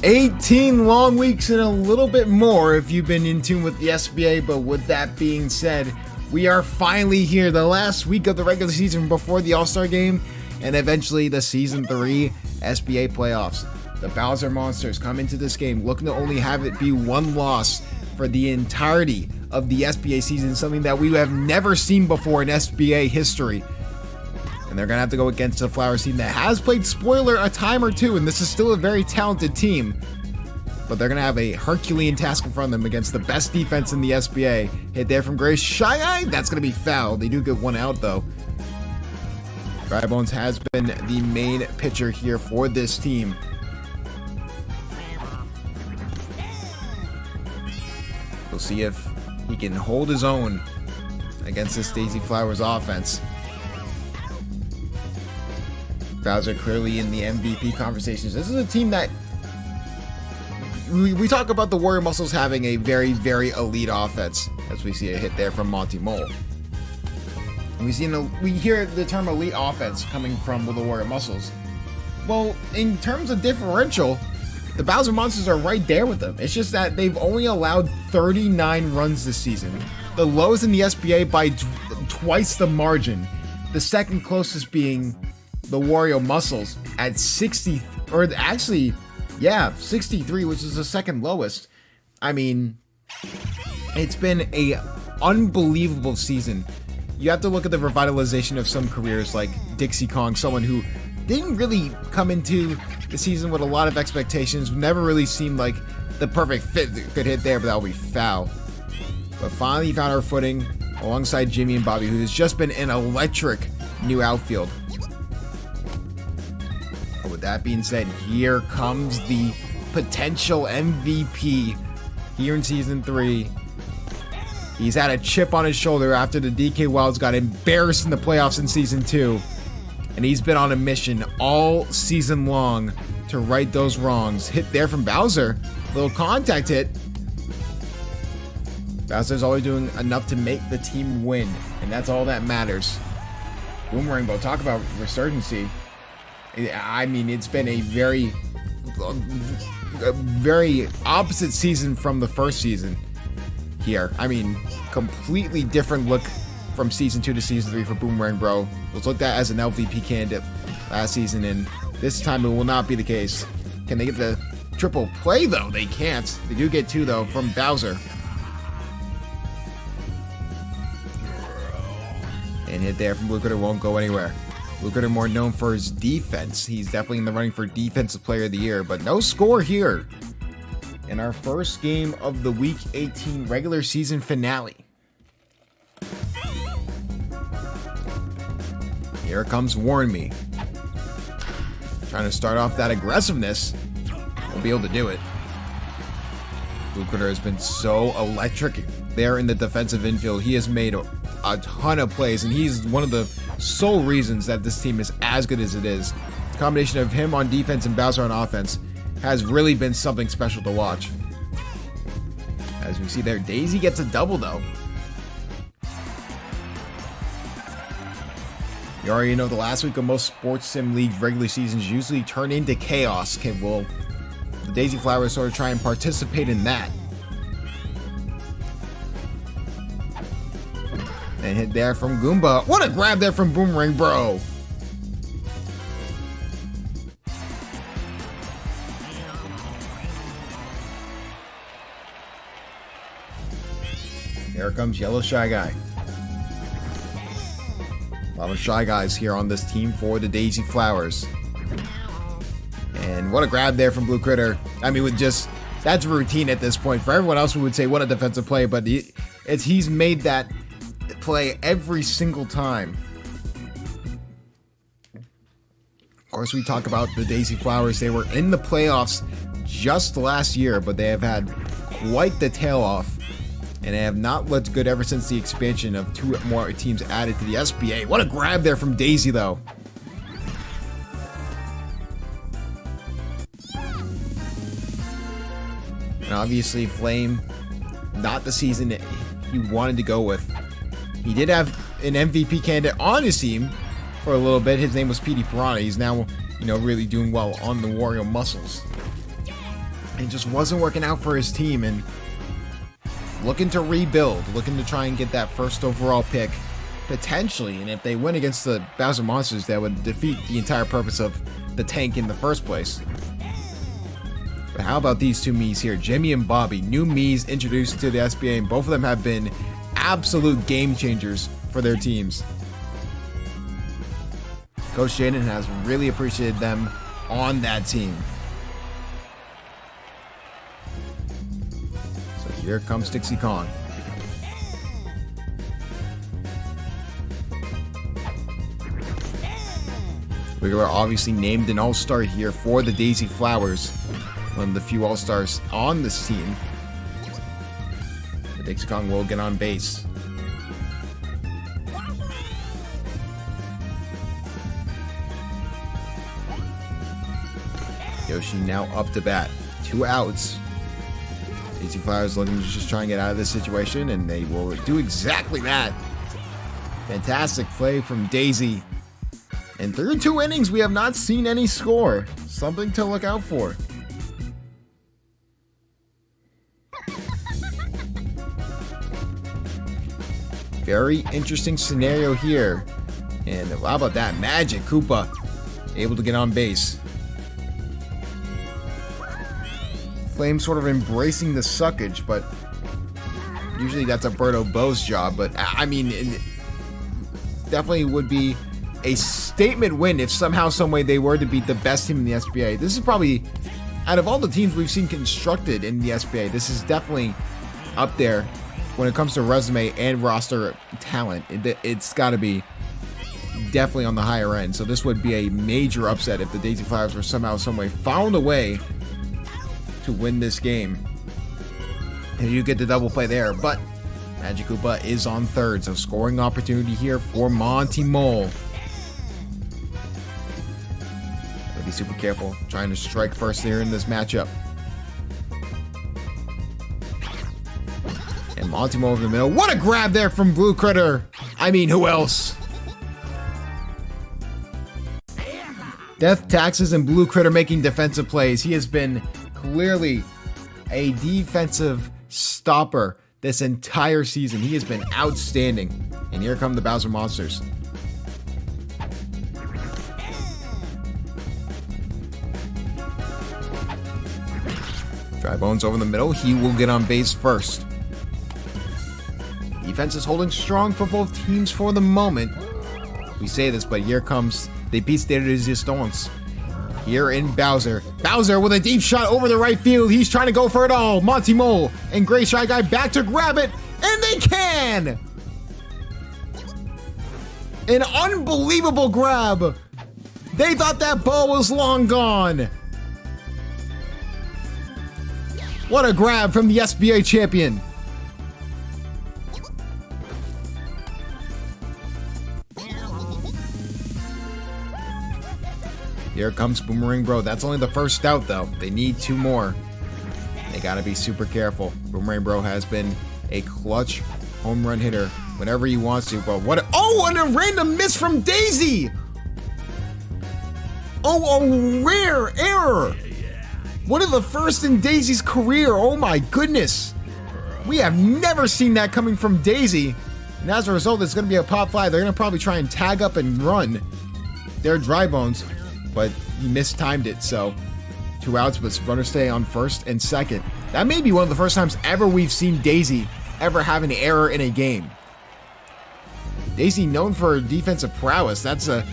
18 long weeks and a little bit more if you've been in tune with the SBA, but with that being said, we are finally here, the last week of the regular season before the All-Star game, and eventually the Season 3 SBA playoffs. The Bowser Monsters come into this game looking to only have it be one loss for the entirety of the SBA season, something that we have never seen before in SBA history. And they're going to have to go against a Flowers team that has played Spoiler a time or two, and this is still a very talented team. But they're going to have a Herculean task in front of them against the best defense in the SBA. Hit there from Grace Shy Eye. That's going to be foul. They do get one out, though. Dry Bones has been the main pitcher here for this team. We'll see if he can hold his own against this Daisy Flowers offense. Bowser clearly in the MVP conversations. This is a team that we talk about the Warrior Muscles having a very, very elite offense, as we see a hit there from Monty Mole. And we hear the term elite offense coming from the Warrior Muscles. Well, in terms of differential, the Bowser Monsters are right there with them. It's just that they've only allowed 39 runs this season, the lowest in the SBA by twice the margin. The second closest being the Wario Muscles at 60, or actually, yeah, 63, which is the second lowest. I mean, it's been a unbelievable season. You have to look at the revitalization of some careers like Dixie Kong, someone who didn't really come into the season with a lot of expectations, never really seemed like the perfect fit that could hit there, but that'll be foul. But finally found our footing alongside Jimmy and Bobby, who has just been an electric new outfield. With that being said, here comes the potential MVP here in Season 3. He's had a chip on his shoulder after the DK Wilds got embarrassed in the playoffs in Season 2. And he's been on a mission all season long to right those wrongs. Hit there from Bowser. Little contact hit. Bowser's always doing enough to make the team win. And that's all that matters. Boomerang Bow, talk about resurgency. I mean, it's been a very opposite season from the first season here. I mean, completely different look from Season 2 to Season 3 for Boomerang Bro. Was looked at as an LVP candidate last season, and this time it will not be the case. Can they get the triple play, though? They can't. They do get two, though, from Bowser. And hit there from Blue Critter won't go anywhere. Blue Critter more known for his defense. He's definitely in the running for Defensive Player of the Year, but no score here in our first game of the Week 18 regular season finale. Here comes Warn Me. Trying to start off that aggressiveness. We'll be able to do it. Blue Critter has been so electric there in the defensive infield. He has made a ton of plays, and he's one of the sole reasons that this team is as good as it is. The combination of him on defense and Bowser on offense has really been something special to watch. As we see there, Daisy gets a double, though. You already know the last week of most sports sim league regular seasons usually turn into chaos. Okay, well, the Daisy Flowers sort of try and participate in that. And hit there from Goomba. What a grab there from Boomerang Bro. Here comes Yellow Shy Guy. A lot of Shy Guys here on this team for the Daisy Flowers. And what a grab there from Blue Critter. I mean, that's routine at this point. For everyone else, we would say what a defensive play, but he's made that play every single time. Of course, we talk about the Daisy Flowers. They were in the playoffs just last year, but they have had quite the tail off, and they have not looked good ever since the expansion of two more teams added to the SBA. What a grab there from Daisy, though. And obviously, Flame, not the season that he wanted to go with. He did have an MVP candidate on his team for a little bit. His name was Petey Piranha. He's now, really doing well on the Wario Muscles. It just wasn't working out for his team, and looking to rebuild, looking to try and get that first overall pick, potentially. And if they win against the Bowser Monsters, that would defeat the entire purpose of the tank in the first place. But how about these two Miis here? Jimmy and Bobby, new Miis introduced to the SBA, and both of them have been absolute game changers for their teams. Coach Jaden has really appreciated them on that team. So here comes Dixie Kong. We were obviously named an all-star here for the Daisy Flowers, one of the few all-stars on this team. But Dixie Kong will get on base. Yoshi now up to bat. 2 outs. Daisy Flowers looking to just try and get out of this situation, and they will do exactly that. Fantastic play from Daisy. And through 2 innings, we have not seen any score. Something to look out for. Very interesting scenario here. And how about that? Magic Koopa able to get on base. Flame sort of embracing the suckage, but usually that's Alberto Bo's job. But I mean, it definitely would be a statement win if somehow, some way they were to beat the best team in the SBA. This is probably, out of all the teams we've seen constructed in the SBA, this is definitely up there when it comes to resume and roster talent. It's got to be definitely on the higher end. So this would be a major upset if the Daisy Flowers were somehow, some way found a way to win this game. And you get the double play there, but Magic Koopa is on third, so scoring opportunity here for Monty Mole. Gotta be super careful, trying to strike first here in this matchup. And Monty Mole over the middle. What a grab there from Blue Critter! I mean, who else? Death Taxes and Blue Critter making defensive plays. He has been clearly a defensive stopper this entire season. He has been outstanding. And here come the Bowser Monsters. Dry Bones over the middle. He will get on base first. Defense is holding strong for both teams for the moment. We say this, but here comes the piece de resistance. Here in Bowser. Bowser with a deep shot over the right field. He's trying to go for it all. Monty Mole and Gray Shy Guy back to grab it. And they can! An unbelievable grab. They thought that ball was long gone. What a grab from the SBA champion. Here comes Boomerang Bro. That's only the first out, though. They need 2 more. They gotta be super careful. Boomerang Bro has been a clutch home run hitter whenever he wants to. But what? And a random miss from Daisy. Oh, a rare error. One of the first in Daisy's career. Oh my goodness. We have never seen that coming from Daisy. And as a result, it's gonna be a pop fly. They're gonna probably try and tag up and run their Dry Bones. But he mistimed it, so 2 outs, but runners stay on first and second. That may be one of the first times ever we've seen Daisy ever have an error in a game. Daisy known for her defensive prowess. That's a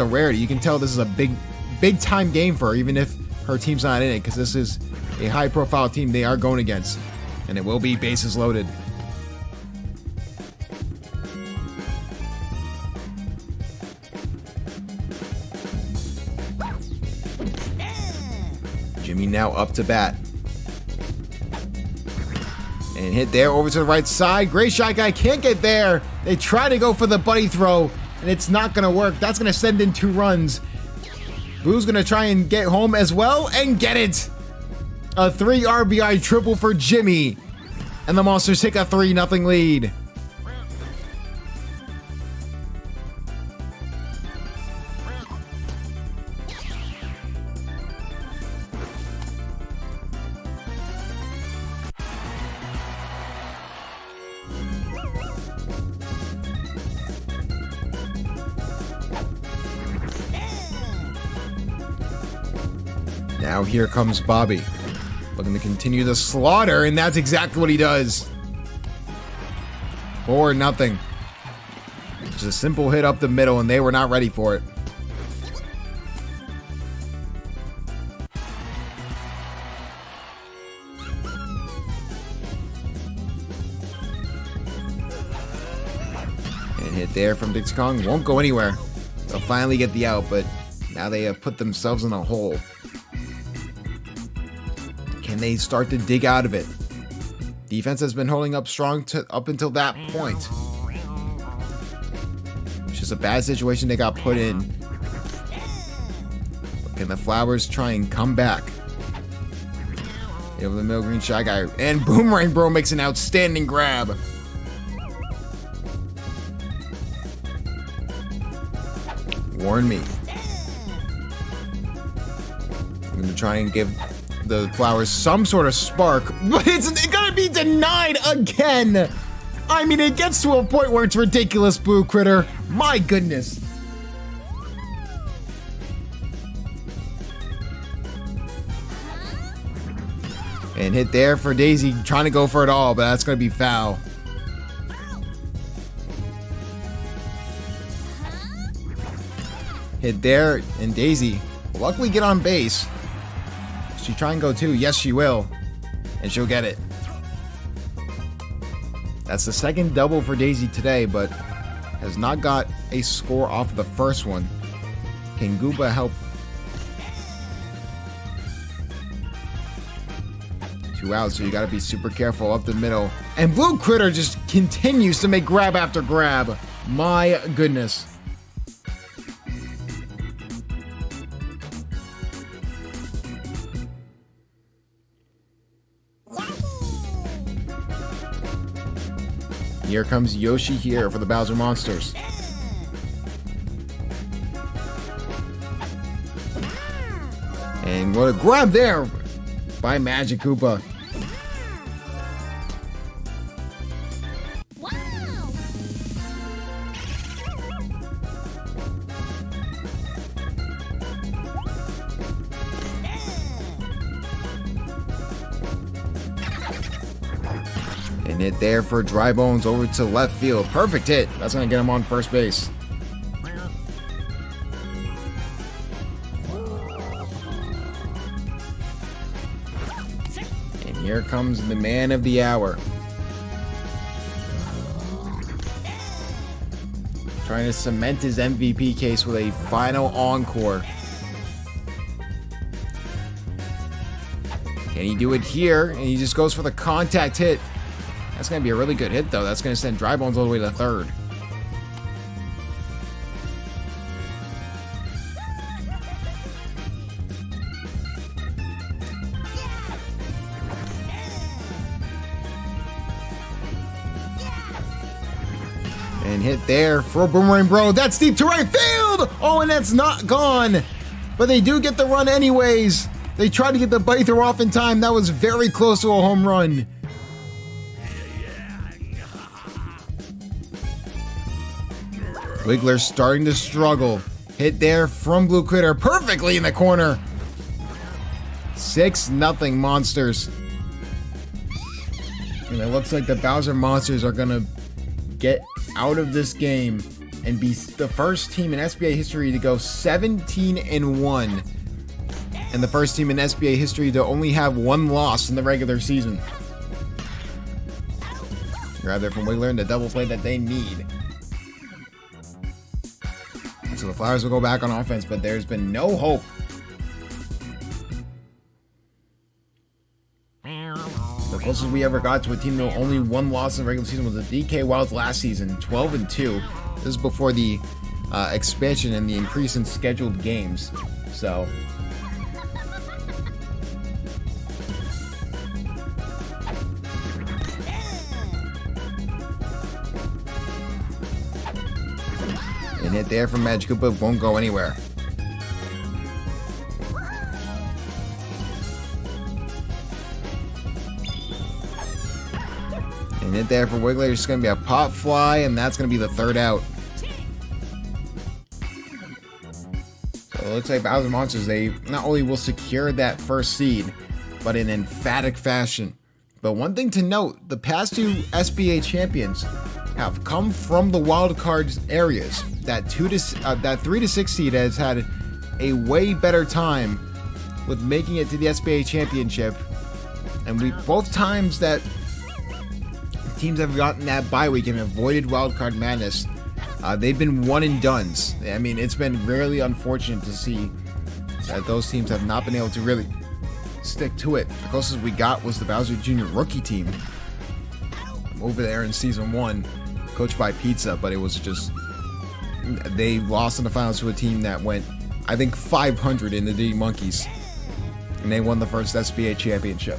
rarity. You can tell this is a big time game for her, even if her team's not in it, because this is a high profile team they are going against. And it will be bases loaded. Jimmy now up to bat. And hit there over to the right side. Gray Shy Guy can't get there. They try to go for the buddy throw, and it's not going to work. That's going to send in 2 runs. Boo's going to try and get home as well, and get it. A 3 RBI triple for Jimmy. And the Monsters take a 3-0 lead. Now here comes Bobby, looking to continue the slaughter, and that's exactly what he does. 4-0. Just a simple hit up the middle, and they were not ready for it. And hit there from Dixie Kong. Won't go anywhere. They'll finally get the out, but now they have put themselves in a hole. Can they start to dig out of it? Defense has been holding up strong up until that point. It's just a bad situation they got put in. But can the Flowers try and come back? Hit over the middle, green Shy Guy. And Boomerang Bro makes an outstanding grab. Warn me. I'm going to try and give the Flowers some sort of spark, but it's gonna be denied again. I mean, it gets to a point where it's ridiculous, Blue Critter. My goodness. And hit there for Daisy, trying to go for it all, but that's gonna be foul. Hit there, and Daisy will luckily get on base. She try and go too. Yes, she will. And she'll get it. That's the second double for Daisy today, but has not got a score off of the first one. Can Gooba help? 2 out, so you gotta be super careful up the middle. And Blue Critter just continues to make grab after grab. My goodness. Here comes Yoshi here for the Bowser Monsters. And what a grab there by Magic Koopa. And hit there for Dry Bones over to left field. Perfect hit. That's going to get him on first base. And here comes the man of the hour. Trying to cement his MVP case with a final encore. Can he do it here? And he just goes for the contact hit. That's going to be a really good hit, though. That's going to send Dry Bones all the way to third. And hit there for Boomerang Bro. That's deep to right field! Oh, and that's not gone. But they do get the run anyways. They tried to get the bite throw off in time. That was very close to a home run. Wiggler starting to struggle. Hit there from Blue Critter perfectly in the corner. 6-0 Monsters. And it looks like the Bowser Monsters are going to get out of this game and be the first team in SBA history to go 17-1. And the first team in SBA history to only have one loss in the regular season. Grab there from Wiggler and the double play that they need. So the Flowers will go back on offense, but there's been no hope. The closest we ever got to a team with only one loss in the regular season was the DK Wilds last season, 12-2. This is before the expansion and the increase in scheduled games. So and hit there from Magic Koopa won't go anywhere. And hit there for Wiggler. It's going to be a pop fly, and that's going to be the third out. So Well, it looks like Bowser Monsters, they not only will secure that first seed, but in emphatic fashion. But one thing to note, the past two SBA champions have come from the wild cards areas. That 3 to 6 seed has had a way better time with making it to the SBA championship. And both times that teams have gotten that bye week and avoided wildcard madness, they've been one and dones. I mean, it's been really unfortunate to see that those teams have not been able to really stick to it. The closest we got was the Bowser Jr. rookie team over there in season 1, coached by Pizza, but it was just, they lost in the finals to a team that went, I think, 500 in the D Monkeys, and they won the first SBA championship.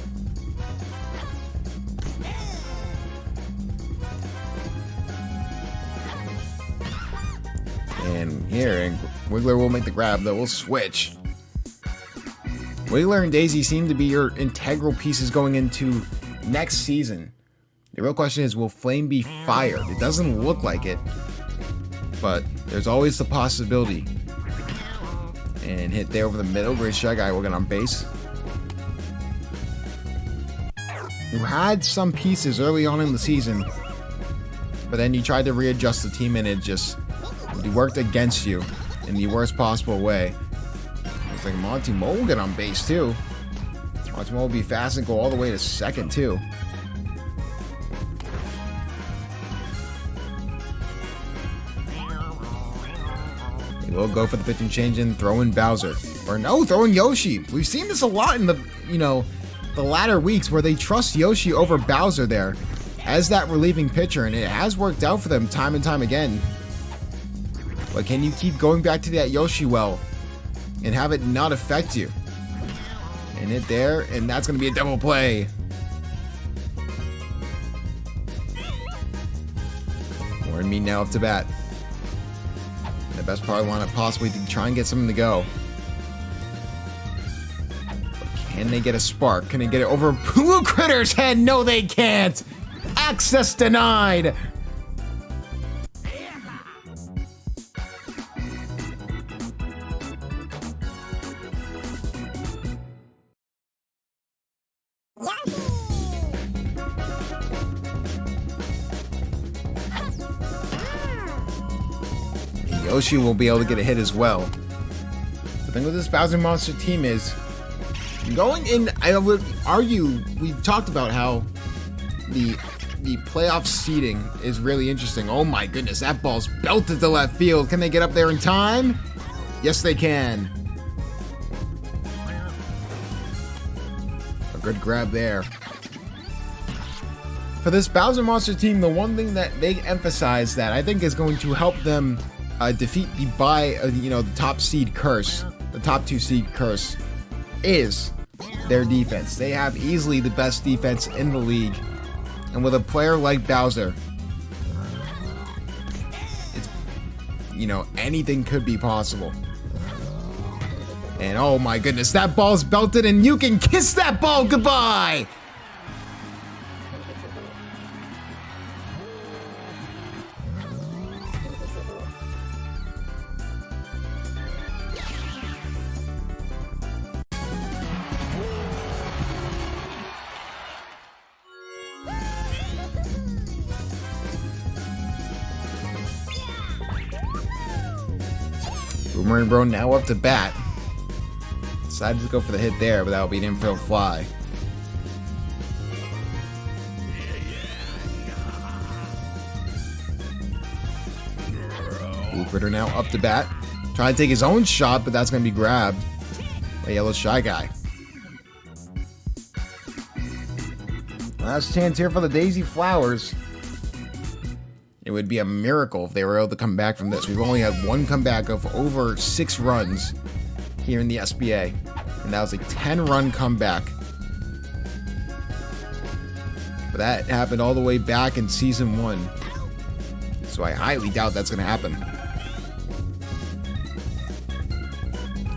And here, Wiggler will make the grab, though. We'll switch. Wiggler and Daisy seem to be your integral pieces going into next season. The real question is, will Flame be fired? It doesn't look like it, but there's always the possibility. And hit there over the middle. Great Shy Guy working on base. You had some pieces early on in the season, but then you tried to readjust the team and it worked against you in the worst possible way. Looks like Monty Mole will get on base too. Monty Mole will be fast and go all the way to second too. He will go for the pitching change and throw in Bowser. Or no, throw in Yoshi. We've seen this a lot in the, the latter weeks where they trust Yoshi over Bowser there as that relieving pitcher, and it has worked out for them time and time again. But can you keep going back to that Yoshi well and have it not affect you? And hit there, and that's going to be a double play. Warren me now up to bat. The best part I want to possibly to try and get something to go. But can they get a spark? Can they get it over Blue Critter's head? No, they can't. Access denied. Yoshi will be able to get a hit as well. The thing with this Bowser Monster team is, going in, I would argue, we've talked about how the playoff seeding is really interesting. Oh my goodness, that ball's belted to left field. Can they get up there in time? Yes, they can. A good grab there. For this Bowser Monster team, the one thing that they emphasize that I think is going to help them defeat the the top seed curse, the top 2 seed curse, is their defense. They have easily the best defense in the league, and with a player like Bowser, it's, anything could be possible. And oh my goodness, that ball's belted, and you can kiss that ball goodbye. Boomerang Bro now up to bat. Decided to go for the hit there, but that'll be an infield fly. Blue Critter now up to bat. Trying to take his own shot, but that's going to be grabbed by Yellow Shy Guy. Last chance here for the Daisy Flowers. It would be a miracle if they were able to come back from this. We've only had one comeback of over 6 runs here in the SBA, and that was a 10-run comeback. But that happened all the way back in Season 1, so I highly doubt that's going to happen.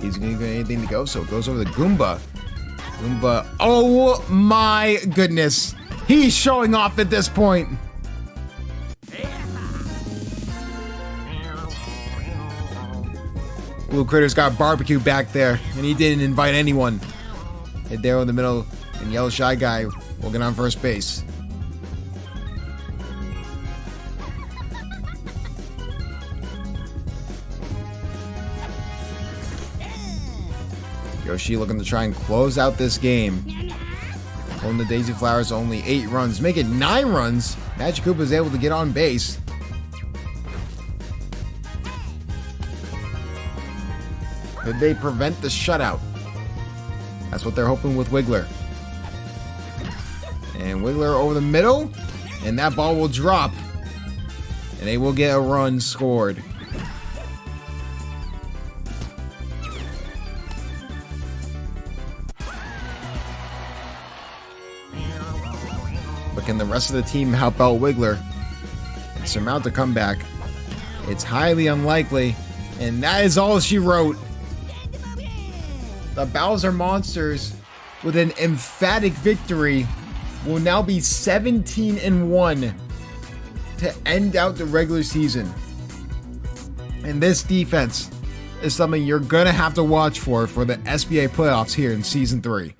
He's going to get anything to go, so it goes over the Goomba. Goomba, oh my goodness. He's showing off at this point. Blue Critter's got barbecue back there, and he didn't invite anyone. Hideo in the middle, and Yellow Shy Guy will get on first base. Yoshi looking to try and close out this game. Holding the Daisy Flowers only 8 runs. Make it 9 runs. Magic Koopa is able to get on base. Could they prevent the shutout? That's what they're hoping with Wiggler. And Wiggler over the middle. And that ball will drop. And they will get a run scored. But can the rest of the team help out Wiggler and surmount the comeback? It's highly unlikely. And that is all she wrote. The Bowser Monsters, with an emphatic victory, will now be 17-1 to end out the regular season. And this defense is something you're going to have to watch for the SBA playoffs here in Season 3.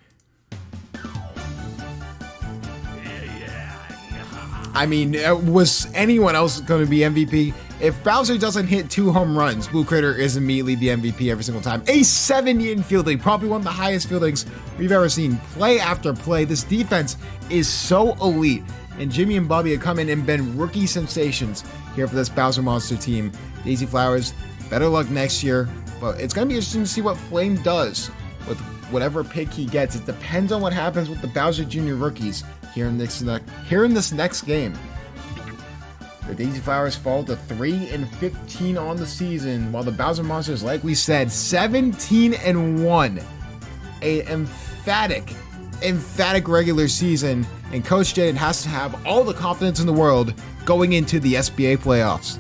I mean, was anyone else going to be MVP? If Bowser doesn't hit 2 home runs, Blue Critter is immediately the MVP every single time. A 70 in fielding, probably one of the highest fieldings we've ever seen. Play after play. This defense is so elite. And Jimmy and Bobby have come in and been rookie sensations here for this Bowser Monster team. Daisy Flowers, better luck next year. But it's going to be interesting to see what Flame does with whatever pick he gets. It depends on what happens with the Bowser Jr. rookies here in this next game. The Daisy Flowers fall to 3-15 on the season, while the Bowser Monsters, like we said, 17-1. An emphatic regular season, and Coach Jaden has to have all the confidence in the world going into the SBA playoffs.